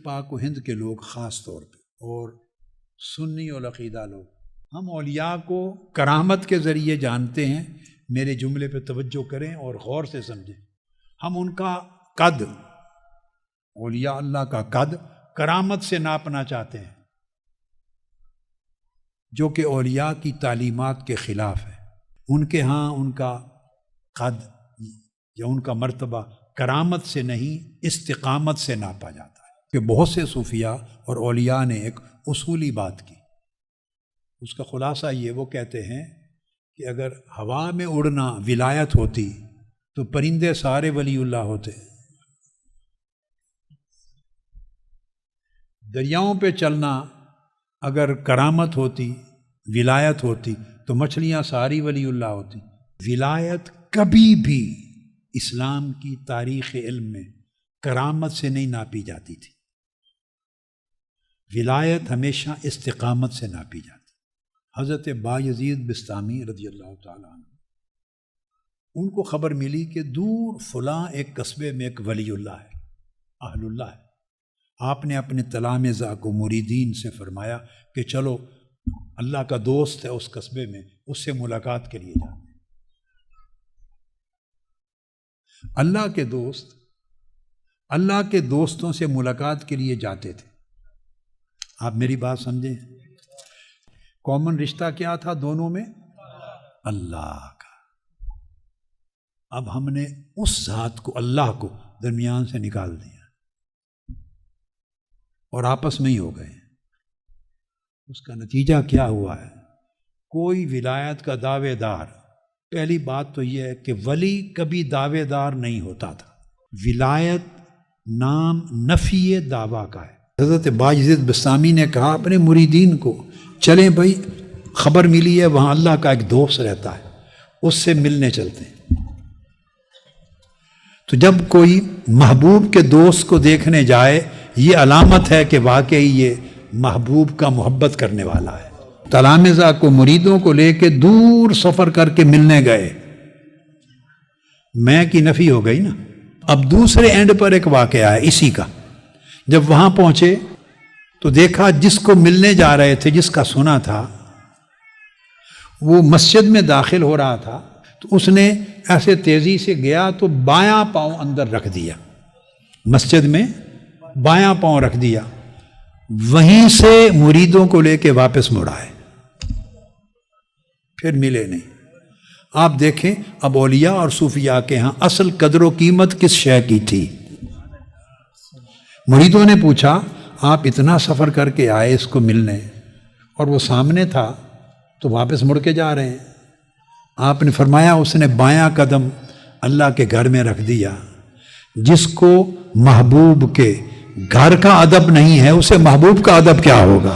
پاک و ہند کے لوگ خاص طور پہ اور سنی العقیدہ لوگ، ہم اولیاء کو کرامت کے ذریعے جانتے ہیں۔ میرے جملے پہ توجہ کریں اور غور سے سمجھیں۔ ہم ان کا قد، اولیاء اللہ کا قد کرامت سے ناپنا چاہتے ہیں، جو کہ اولیاء کی تعلیمات کے خلاف ہے۔ ان کے ہاں ان کا قد یا ان کا مرتبہ کرامت سے نہیں، استقامت سے ناپا جاتا ہے۔ کہ بہت سے صوفیاء اور اولیاء نے ایک اصولی بات کی، اس کا خلاصہ یہ، وہ کہتے ہیں کہ اگر ہوا میں اڑنا ولایت ہوتی تو پرندے سارے ولی اللہ ہوتے، دریاؤں پہ چلنا اگر کرامت ہوتی، ولایت ہوتی، تو مچھلیاں ساری ولی اللہ ہوتی۔ ولایت کبھی بھی اسلام کی تاریخ علم میں کرامت سے نہیں ناپی جاتی تھی، ولایت ہمیشہ استقامت سے ناپی جاتی۔ حضرت بایزید بستامی رضی اللہ تعالیٰ عنہ، ان کو خبر ملی کہ دور فلاں ایک قصبے میں ایک ولی اللہ ہے، اہل اللہ ہے۔ آپ نے اپنے تلامذہ کو، مریدین سے فرمایا کہ چلو اللہ کا دوست ہے اس قصبے میں، اس سے ملاقات کے لیے جاتے ہیں۔ اللہ کے دوست اللہ کے دوستوں سے ملاقات کے لیے جاتے تھے۔ آپ میری بات سمجھیں، کامن رشتہ کیا تھا دونوں میں؟ اللہ کا۔ اب ہم نے اس ذات کو، اللہ کو، درمیان سے نکال دیا اور آپس میں ہی ہو گئے۔ اس کا نتیجہ کیا ہوا ہے؟ کوئی ولایت کا دعوے دار، پہلی بات تو یہ ہے کہ ولی کبھی دعوے دار نہیں ہوتا تھا۔ ولایت نام نفی دعویٰ کا ہے۔ حضرت بایزید بستامی نے کہا اپنے مریدین کو، چلیں بھائی، خبر ملی ہے وہاں اللہ کا ایک دوست رہتا ہے، اس سے ملنے چلتے ہیں۔ تو جب کوئی محبوب کے دوست کو دیکھنے جائے، یہ علامت ہے کہ واقعی یہ محبوب کا محبت کرنے والا ہے۔ تلامذہ کو، مریدوں کو لے کے دور سفر کر کے ملنے گئے، میں کی نفی ہو گئی نا۔ اب دوسرے اینڈ پر ایک واقعہ ہے اسی کا۔ جب وہاں پہنچے تو دیکھا جس کو ملنے جا رہے تھے، جس کا سنا تھا، وہ مسجد میں داخل ہو رہا تھا، تو اس نے ایسے تیزی سے گیا تو بایاں پاؤں اندر رکھ دیا، مسجد میں بایاں پاؤں رکھ دیا، وہیں سے مریدوں کو لے کے واپس مڑ آئے، پھر ملے نہیں۔ آپ دیکھیں اب اولیاء اور صوفیاء کے ہاں اصل قدر و قیمت کس شے کی تھی؟ مریدوں نے پوچھا آپ اتنا سفر کر کے آئے اس کو ملنے، اور وہ سامنے تھا تو واپس مڑ کے جا رہے ہیں۔ آپ نے فرمایا اس نے بایاں قدم اللہ کے گھر میں رکھ دیا۔ جس کو محبوب کے گھر کا ادب نہیں ہے، اسے محبوب کا ادب کیا ہوگا؟